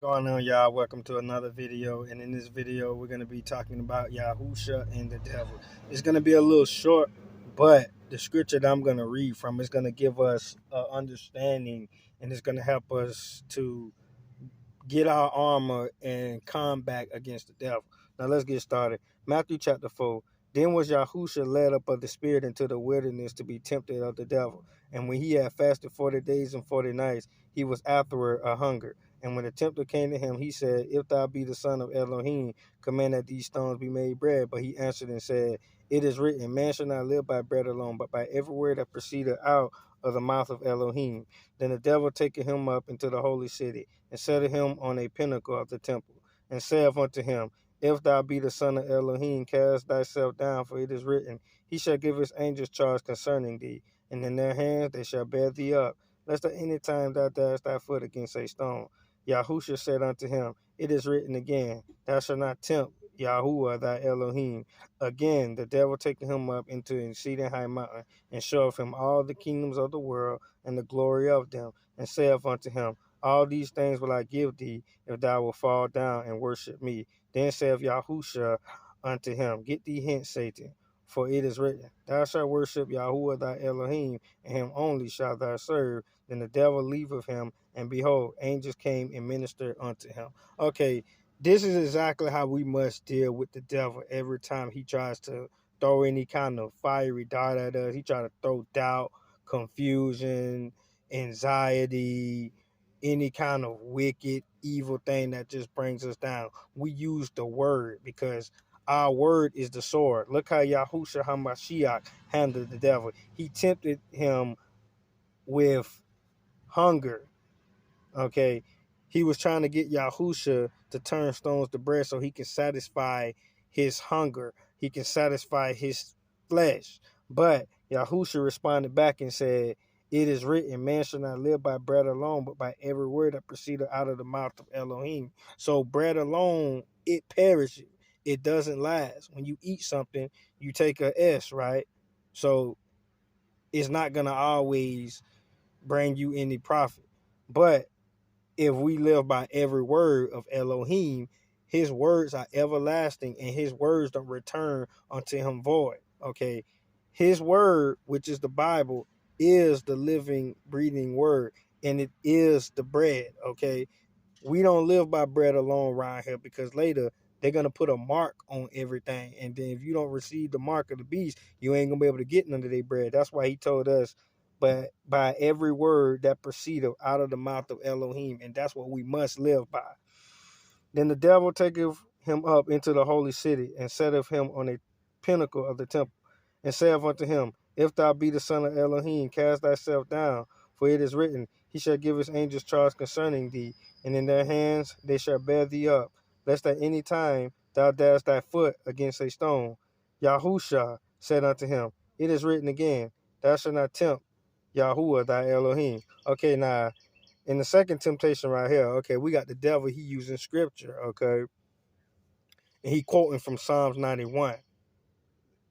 Going on, y'all? Welcome to another video, and in this video we're going to be talking about Yahusha and the devil. It's going to be a little short, but the scripture that I'm going to read from is going to give us understanding, and it's going to help us to get our armor and combat against the devil. Now let's get started. Matthew chapter 4. Then was Yahusha led up of the Spirit into the wilderness to be tempted of the devil. And when he had fasted 40 days and 40 nights, he was afterward a hunger. And when the tempter came to him, he said, If thou be the son of Elohim, command that these stones be made bread. But he answered and said, It is written, Man shall not live by bread alone, but by every word that proceedeth out of the mouth of Elohim. Then the devil taketh him up into the holy city, and set him on a pinnacle of the temple, and saith unto him, If thou be the son of Elohim, cast thyself down, for it is written, He shall give his angels charge concerning thee, and in their hands they shall bear thee up, lest at any time thou dash thy foot against a stone. Yahusha said unto him, It is written again, Thou shalt not tempt Yahuwah thy Elohim. Again, the devil taking him up into an exceeding high mountain, and showeth him all the kingdoms of the world, and the glory of them, and saith unto him, All these things will I give thee, if thou wilt fall down and worship me. Then saith Yahusha unto him, Get thee hence, Satan, for it is written, Thou shalt worship Yahuwah thy Elohim, and him only shalt thou serve. Then the devil leaveth him, and behold, angels came and ministered unto him. Okay, this is exactly how we must deal with the devil every time he tries to throw any kind of fiery dart at us. He tries to throw doubt, confusion, anxiety, any kind of wicked, evil thing that just brings us down. We use the word because our word is the sword. Look how Yahusha HaMashiach handled the devil. He tempted him with hunger. Okay, he was trying to get Yahusha to turn stones to bread so he can satisfy his hunger. He can satisfy his flesh. But Yahusha responded back and said, It is written, man shall not live by bread alone, but by every word that proceeded out of the mouth of Elohim. So bread alone, it perishes. It doesn't last. When you eat something, you take a S, right? So it's not going to always bring you any profit. But if we live by every word of Elohim, his words are everlasting and his words don't return unto him void. Okay. His word, which is the Bible, is the living, breathing word, and it is the bread. Okay. We don't live by bread alone around here because later they're going to put a mark on everything. And then if you don't receive the mark of the beast, you ain't going to be able to get none of their bread. That's why he told us, but by every word that proceedeth out of the mouth of Elohim. And that's what we must live by. Then the devil taketh him up into the holy city, and setteth him on a pinnacle of the temple, and saith unto him, If thou be the son of Elohim, cast thyself down, for it is written, He shall give his angels charge concerning thee, and in their hands they shall bear thee up, lest at any time thou dash thy foot against a stone. Yahusha said unto him, It is written again, Thou shalt not tempt Yahuwah thy Elohim. Okay, now in the second temptation right here, okay, we got the devil, he using scripture, okay, and he quoting from Psalms 91.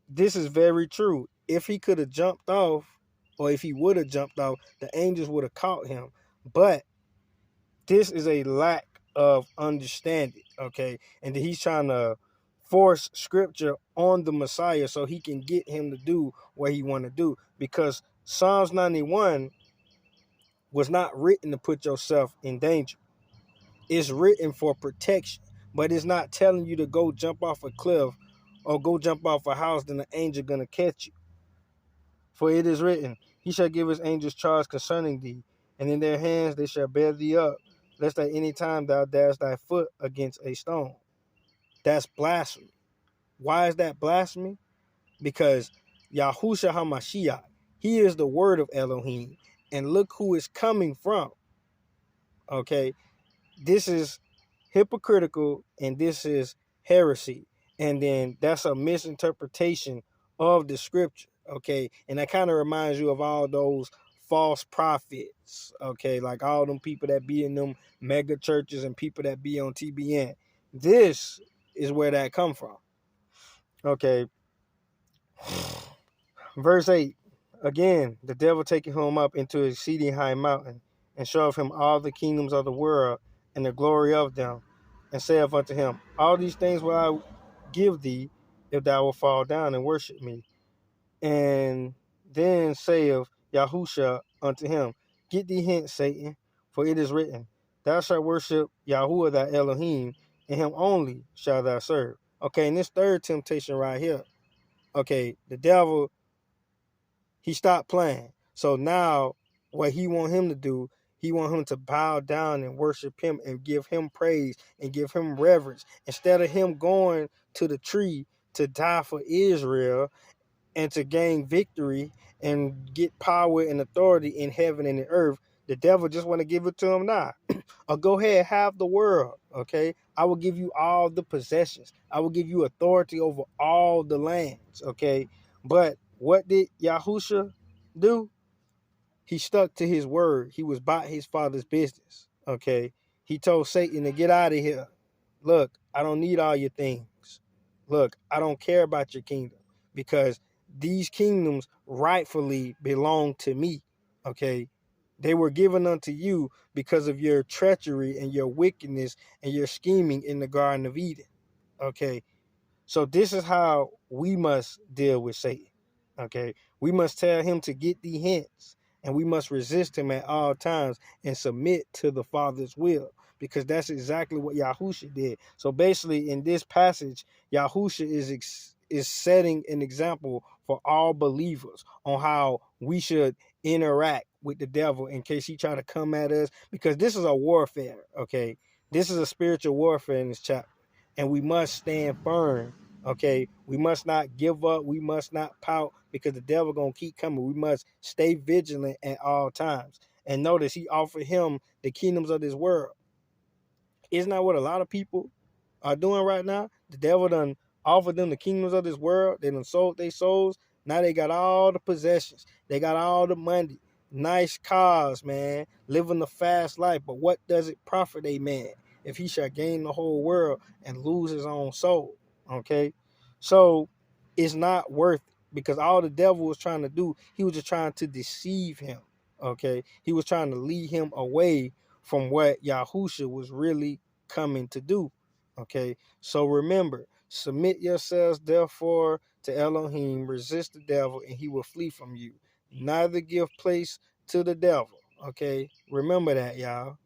This is very true. If he could have jumped off, or if he would have jumped off, the angels would have caught him. But this is a lack of understanding, okay, and he's trying to force scripture on the Messiah so he can get him to do what he want to do, because Psalms 91 was not written to put yourself in danger. It's written for protection, but it's not telling you to go jump off a cliff or go jump off a house, then the angel gonna catch you. For it is written, He shall give his angels charge concerning thee, and in their hands they shall bear thee up, lest at any time thou dash thy foot against a stone. That's blasphemy. Why is that blasphemy? Because Yahusha HaMashiach, he is the word of Elohim, and look who it's coming from. Okay, this is hypocritical and this is heresy, and then that's a misinterpretation of the scripture. Okay, and that kind of reminds you of all those false prophets, okay, like all them people that be in them mega churches and people that be on TBN. This is where that come from. Okay, verse 8. Again, the devil taking him up into an exceeding high mountain, and showed him all the kingdoms of the world and the glory of them, and saith unto him, all these things will I give thee, if thou wilt fall down and worship me. And then saith Yahusha unto him, get thee hence, Satan, for it is written, thou shalt worship Yahuwah thy Elohim, and him only shalt thou serve. Okay, and this third temptation right here, okay, the devil, he stopped playing. So now what he want him to do, he want him to bow down and worship him and give him praise and give him reverence. Instead of him going to the tree to die for Israel and to gain victory and get power and authority in heaven and in earth, the devil just want to give it to him now. Or go ahead, have the world, okay? I will give you all the possessions. I will give you authority over all the lands, okay? But what did Yahusha do? He stuck to his word. He was about his father's business, okay? He told Satan to get out of here. Look, I don't need all your things. Look, I don't care about your kingdom, because these kingdoms rightfully belong to me, okay? They were given unto you because of your treachery and your wickedness and your scheming in the Garden of Eden, okay? So this is how we must deal with Satan, okay? We must tell him to get thee hence, and we must resist him at all times and submit to the Father's will, because that's exactly what Yahusha did. So basically, in this passage, Yahusha is setting an example for all believers on how we should interact with the devil in case he try to come at us, because this is a warfare, okay? This is a spiritual warfare in this chapter, and we must stand firm, okay? We must not give up. We must not pout, because the devil going to keep coming. We must stay vigilant at all times. And notice he offered him the kingdoms of this world. Isn't that what a lot of people are doing right now? The devil done offered them the kingdoms of this world. They done sold their souls. Now they got all the possessions. They got all the money. Nice cars, man. Living the fast life. But what does it profit a man if he shall gain the whole world and lose his own soul? Okay? So it's not worth it, because all the devil was trying to do, he was just trying to deceive him. Okay? He was trying to lead him away from what Yahusha was really coming to do. Okay, so remember, submit yourselves therefore to Elohim, resist the devil, and he will flee from you. Neither give place to the devil. Okay, remember that, y'all.